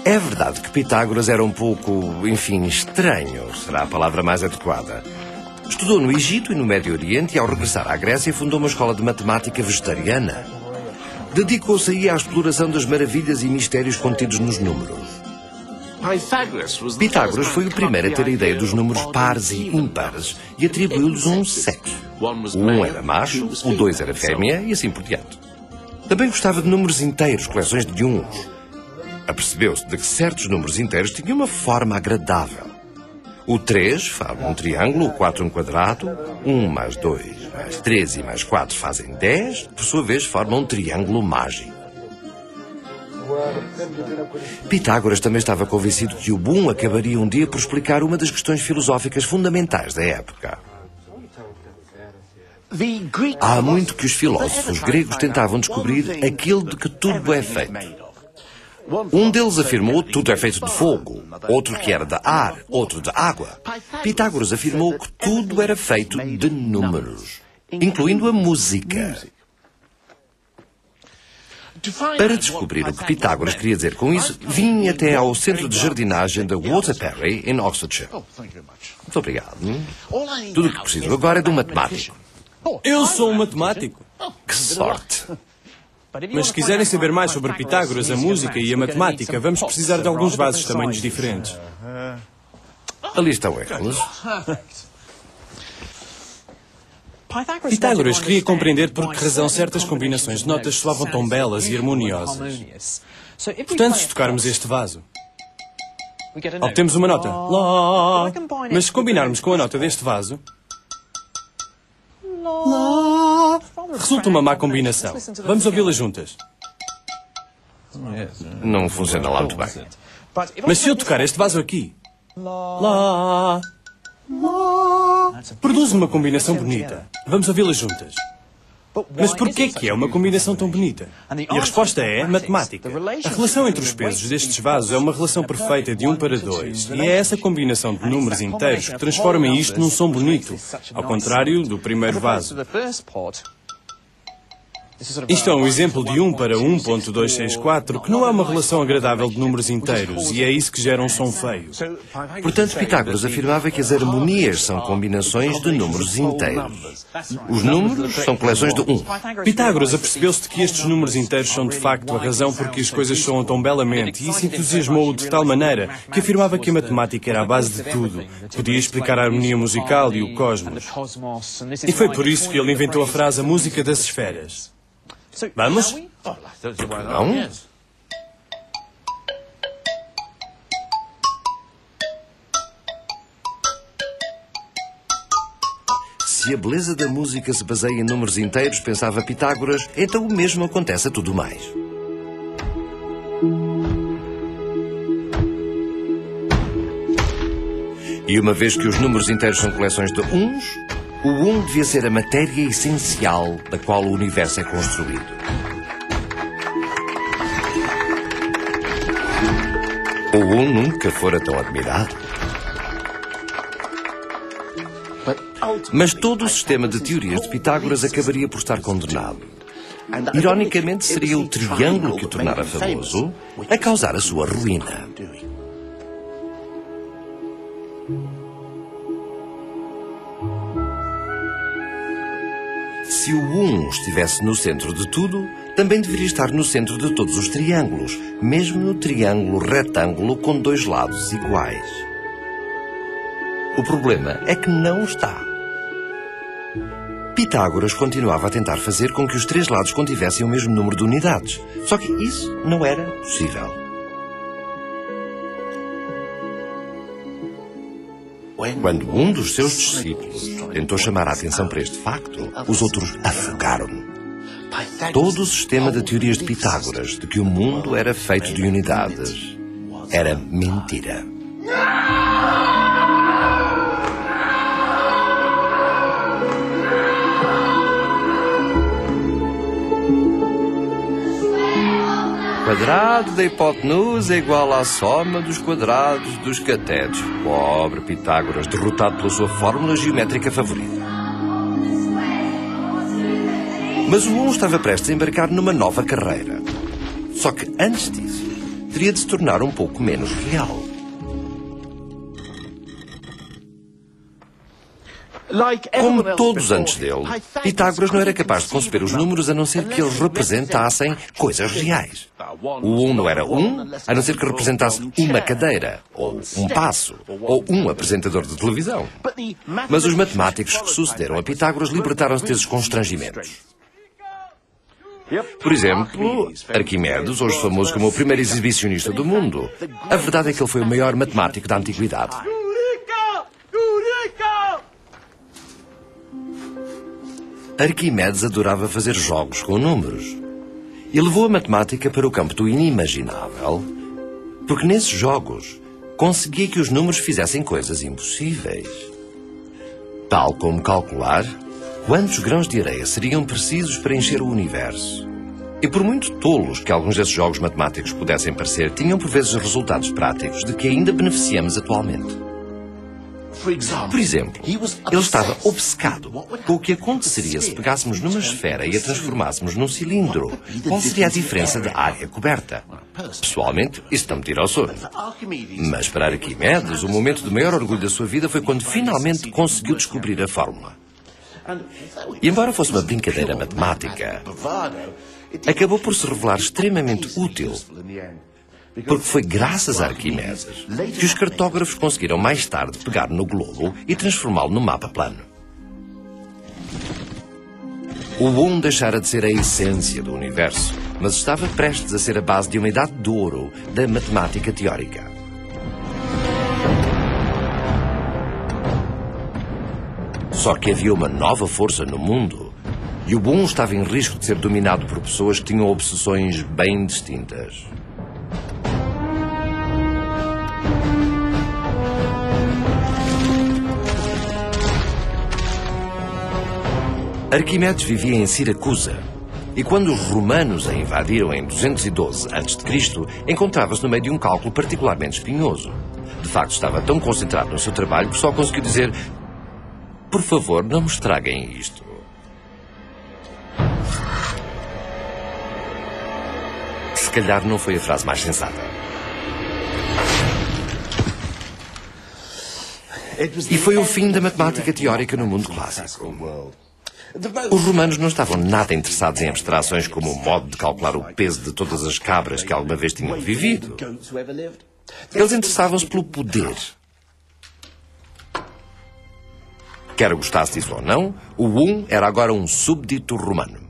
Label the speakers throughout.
Speaker 1: É verdade que Pitágoras era um pouco, enfim, estranho, será a palavra mais adequada. Estudou no Egito e no Médio Oriente e, ao regressar à Grécia, fundou uma escola de matemática vegetariana. Dedicou-se aí à exploração das maravilhas e mistérios contidos nos números. Pitágoras foi o primeiro a ter a ideia dos números pares e ímpares e atribuiu-lhes um sexo. O 1 era macho, o 2 era fêmea e assim por diante. Também gostava de números inteiros, coleções de uns. Apercebeu-se de que certos números inteiros tinham uma forma agradável. O 3 forma um triângulo, o 4 um quadrado, 1 mais 2 mais 3 e mais 4 fazem 10, por sua vez formam um triângulo mágico. Pitágoras também estava convencido que o 1 acabaria um dia por explicar uma das questões filosóficas fundamentais da época. Há muito que os filósofos gregos tentavam descobrir aquilo de que tudo é feito. Um deles afirmou que tudo é feito de fogo, outro que era de ar, outro de água. Pitágoras afirmou que tudo era feito de números, incluindo a música. Para descobrir o que Pitágoras queria dizer com isso, vim até ao centro de jardinagem da Waterbury, em Oxfordshire. Muito obrigado. Tudo o que preciso agora é de um matemático.
Speaker 2: Eu sou um matemático.
Speaker 1: Que sorte!
Speaker 2: Mas se quiserem saber mais sobre Pitágoras, a música e a matemática, vamos precisar de alguns vasos de tamanhos diferentes.
Speaker 1: Ali estão eles.
Speaker 2: Pitágoras queria compreender por que razão certas combinações de notas soavam tão belas e harmoniosas. Portanto, se tocarmos este vaso, obtemos uma nota. Lá. Mas se combinarmos com a nota deste vaso, Lá, resulta uma má combinação. Vamos ouvi-la juntas.
Speaker 1: Não funciona lá muito bem.
Speaker 2: Mas se eu tocar este vaso aqui, Lá, produz uma combinação bonita. Vamos ouvi-la juntas. Mas porquê que é uma combinação tão bonita? E a resposta é matemática. A relação entre os pesos destes vasos é uma relação perfeita de 1 para 2. E é essa combinação de números inteiros que transforma isto num som bonito, ao contrário do primeiro vaso. Isto é um exemplo de 1 para 1.264, que não é uma relação agradável de números inteiros, e é isso que gera um som feio.
Speaker 1: Portanto, Pitágoras afirmava que as harmonias são combinações de números inteiros. Os números são coleções de 1.
Speaker 2: Pitágoras apercebeu-se de que estes números inteiros são de facto a razão por que as coisas soam tão belamente, e isso entusiasmou-o de tal maneira que afirmava que a matemática era a base de tudo, podia explicar a harmonia musical e o cosmos. E foi por isso que ele inventou a frase "a música das esferas". Vamos?
Speaker 1: Não? Se a beleza da música se baseia em números inteiros, pensava Pitágoras, então o mesmo acontece a tudo mais. E uma vez que os números inteiros são coleções de uns, o 1 devia ser a matéria essencial da qual o universo é construído. O 1 nunca fora tão admirado. Mas todo o sistema de teorias de Pitágoras acabaria por estar condenado. Ironicamente, seria o triângulo que o tornara famoso a causar a sua ruína. Se o 1 estivesse no centro de tudo, também deveria estar no centro de todos os triângulos, mesmo no triângulo retângulo com 2 lados iguais. O problema é que não está. Pitágoras continuava a tentar fazer com que os 3 lados contivessem o mesmo número de unidades, só que isso não era possível. Quando um dos seus discípulos tentou chamar a atenção para este facto, os outros afogaram-no. Todo o sistema de teorias de Pitágoras de que o mundo era feito de unidades era mentira. O quadrado da hipotenusa é igual à soma dos quadrados dos catetos. Pobre Pitágoras, derrotado pela sua fórmula geométrica favorita. Mas o 1 estava prestes a embarcar numa nova carreira. Só que antes disso, teria de se tornar um pouco menos real. Como todos antes dele, Pitágoras não era capaz de conceber os números a não ser que eles representassem coisas reais. O 1 não era 1, a não ser que representasse uma cadeira, ou um passo, ou um apresentador de televisão. Mas os matemáticos que sucederam a Pitágoras libertaram-se desses constrangimentos. Por exemplo, Arquimedes, hoje famoso como o primeiro exibicionista do mundo. A verdade é que ele foi o maior matemático da antiguidade. Arquimedes adorava fazer jogos com números. E levou a matemática para o campo do inimaginável, porque nesses jogos conseguia que os números fizessem coisas impossíveis. Tal como calcular quantos grãos de areia seriam precisos para encher o universo. E por muito tolos que alguns desses jogos matemáticos pudessem parecer, tinham por vezes resultados práticos de que ainda beneficiamos atualmente. Por exemplo, ele estava obcecado com o que aconteceria se pegássemos numa esfera e a transformássemos num cilindro. Qual seria a diferença da área coberta? Pessoalmente, isso não me tira ao sono. Mas para Arquimedes, o momento de maior orgulho da sua vida foi quando finalmente conseguiu descobrir a fórmula. E embora fosse uma brincadeira matemática, acabou por se revelar extremamente útil. Porque foi graças a Arquimedes que os cartógrafos conseguiram mais tarde pegar no globo e transformá-lo num mapa plano. O 1 deixara de ser a essência do universo, mas estava prestes a ser a base de uma idade de ouro da matemática teórica. Só que havia uma nova força no mundo e o 1 estava em risco de ser dominado por pessoas que tinham obsessões bem distintas. Arquimedes vivia em Siracusa, e quando os romanos a invadiram em 212 a.C., encontrava-se no meio de um cálculo particularmente espinhoso. De facto, estava tão concentrado no seu trabalho que só conseguiu dizer: "Por favor, não me estraguem isto." Se calhar não foi a frase mais sensata. E foi o fim da matemática teórica no mundo clássico. Os romanos não estavam nada interessados em abstrações como o modo de calcular o peso de todas as cabras que alguma vez tinham vivido. Eles interessavam-se pelo poder. Quer gostasse disso ou não, o 1 era agora um súbdito romano.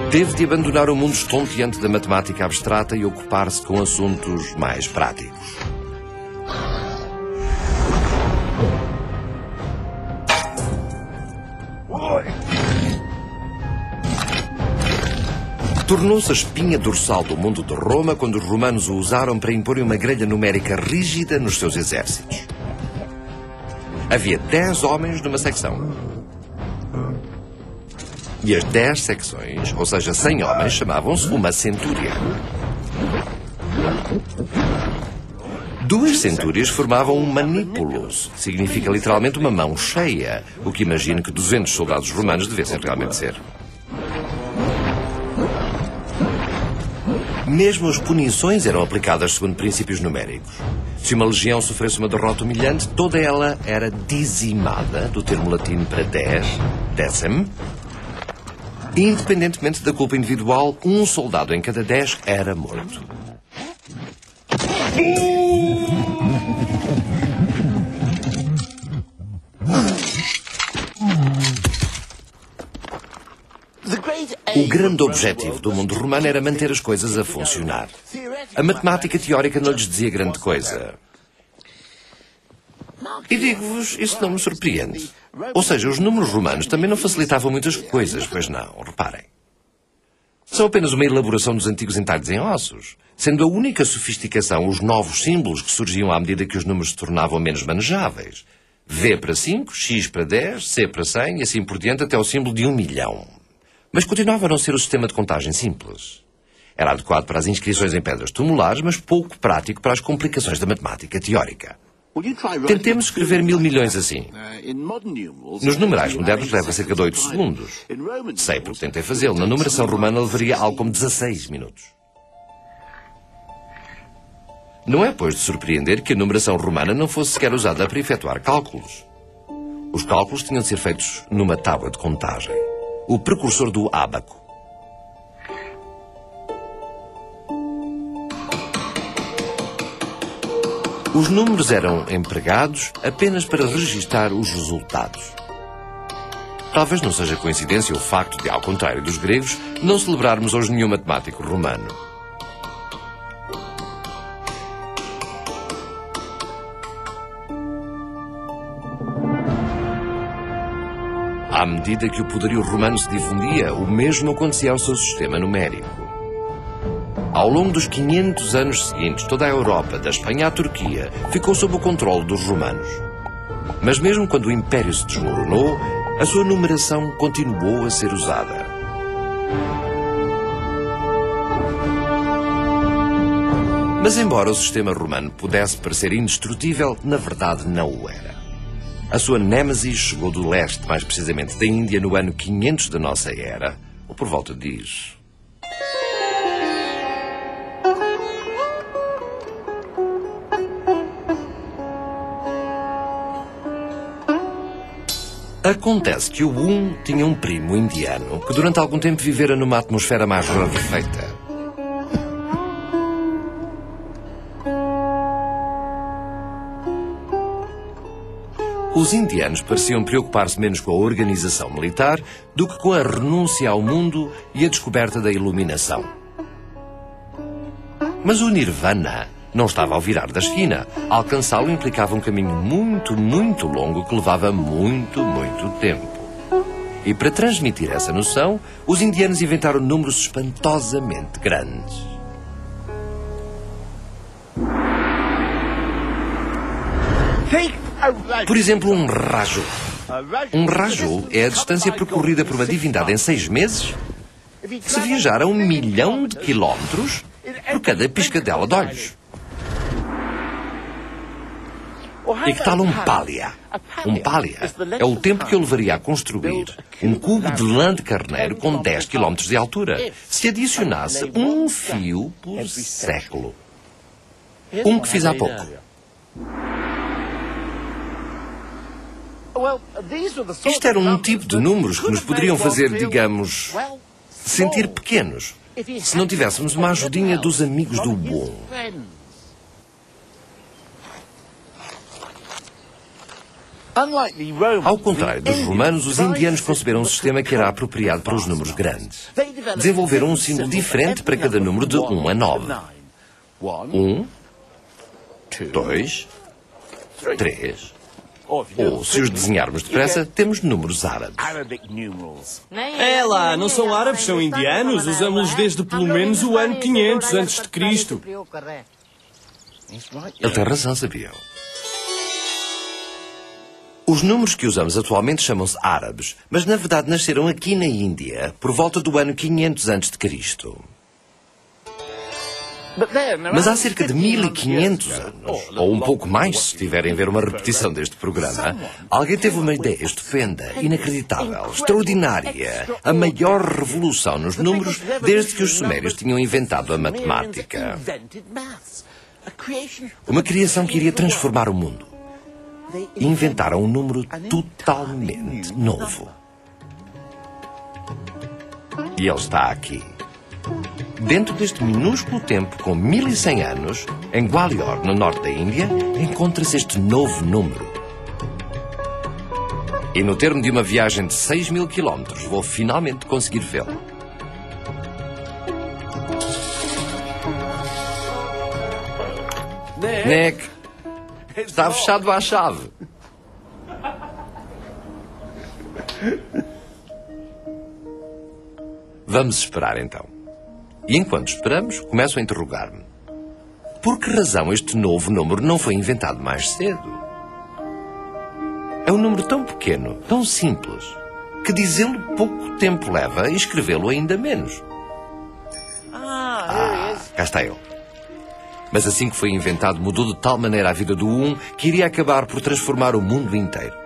Speaker 1: Teve de abandonar o mundo estonteante da matemática abstrata e ocupar-se com assuntos mais práticos. Tornou-se a espinha dorsal do mundo de Roma quando os romanos o usaram para imporem uma grelha numérica rígida nos seus exércitos. Havia 10 homens numa secção. E as 10 secções, ou seja, 100 homens, chamavam-se uma centúria. 2 centúrias formavam um manipulos, que significa literalmente uma mão cheia, o que imagino que 200 soldados romanos devessem realmente ser. Mesmo as punições eram aplicadas segundo princípios numéricos. Se uma legião sofresse uma derrota humilhante, toda ela era dizimada, do termo latino para 10, décimo. Independentemente da culpa individual, um soldado em cada 10 era morto. O grande objetivo do mundo romano era manter as coisas a funcionar. A matemática teórica não lhes dizia grande coisa. E digo-vos, isso não me surpreende. Ou seja, os números romanos também não facilitavam muitas coisas, pois não, reparem. São apenas uma elaboração dos antigos entalhos em ossos, sendo a única sofisticação os novos símbolos que surgiam à medida que os números se tornavam menos manejáveis. V para 5, X para 10, C para 100 e assim por diante até o símbolo de 1 milhão. Mas continuava a não ser o sistema de contagem simples. Era adequado para as inscrições em pedras tumulares, mas pouco prático para as complicações da matemática teórica. Tentemos escrever 1000 milhões assim. Nos numerais modernos leva cerca de 8 segundos. Sei porque tentei fazê-lo. Na numeração romana levaria algo como 16 minutos. Não é, pois, de surpreender que a numeração romana não fosse sequer usada para efetuar cálculos. Os cálculos tinham de ser feitos numa tábua de contagem, o precursor do ábaco. Os números eram empregados apenas para registar os resultados. Talvez não seja coincidência o facto de, ao contrário dos gregos, não celebrarmos hoje nenhum matemático romano. À medida que o poderio romano se difundia, o mesmo acontecia ao seu sistema numérico. Ao longo dos 500 anos seguintes, toda a Europa, da Espanha à Turquia, ficou sob o controle dos romanos. Mas mesmo quando o Império se desmoronou, a sua numeração continuou a ser usada. Mas embora o sistema romano pudesse parecer indestrutível, na verdade não o era. A sua nêmesis chegou do leste, mais precisamente da Índia, no ano 500 da nossa era, ou por volta disso. Acontece que o Um tinha um primo indiano que durante algum tempo vivera numa atmosfera mais rarefeita. Os indianos pareciam preocupar-se menos com a organização militar do que com a renúncia ao mundo e a descoberta da iluminação. Mas o Nirvana não estava ao virar da esquina. Alcançá-lo implicava um caminho muito, muito longo que levava muito, muito tempo. E para transmitir essa noção, os indianos inventaram números espantosamente grandes. Por exemplo, um raju. Um raju é a distância percorrida por uma divindade em 6 meses se viajar a 1 milhão de quilómetros por cada piscadela de olhos. E que tal um palha? Um palha é o tempo que eu levaria a construir um cubo de lã de carneiro com 10 km de altura, se adicionasse um fio por século. Um que fiz há pouco. Isto era um tipo de números que nos poderiam fazer, digamos, sentir pequenos, se não tivéssemos uma ajudinha dos amigos do bom. Ao contrário dos romanos, os indianos conceberam um sistema que era apropriado para os números grandes. Desenvolveram um símbolo diferente para cada número de 1 a 9. 1, 2, 3... Ou, se os desenharmos depressa, temos números árabes.
Speaker 2: É lá, não são árabes, são indianos. Usamos-los desde pelo menos o ano 500 a.C.
Speaker 1: Ele tem razão, sabiam? Os números que usamos atualmente chamam-se árabes, mas na verdade nasceram aqui na Índia, por volta do ano 500 a.C. Mas há cerca de 1500 anos, ou um pouco mais se estiverem a ver uma repetição deste programa, alguém teve uma ideia estupenda, inacreditável, extraordinária, a maior revolução nos números desde que os sumérios tinham inventado a matemática. Uma criação que iria transformar o mundo. Inventaram um número totalmente novo. E ele está aqui. Dentro deste minúsculo tempo, com 1100 anos, em Gwalior, no norte da Índia, encontra-se este novo número. E no termo de uma viagem de 6.000 quilómetros, vou finalmente conseguir vê-lo. Nick, está fechado à chave. Vamos esperar então. E enquanto esperamos, começo a interrogar-me. Por que razão este novo número não foi inventado mais cedo? É um número tão pequeno, tão simples, que dizê-lo pouco tempo leva e escrevê-lo ainda menos. Cá está ele. Mas assim que foi inventado, mudou de tal maneira a vida do 1 que iria acabar por transformar o mundo inteiro.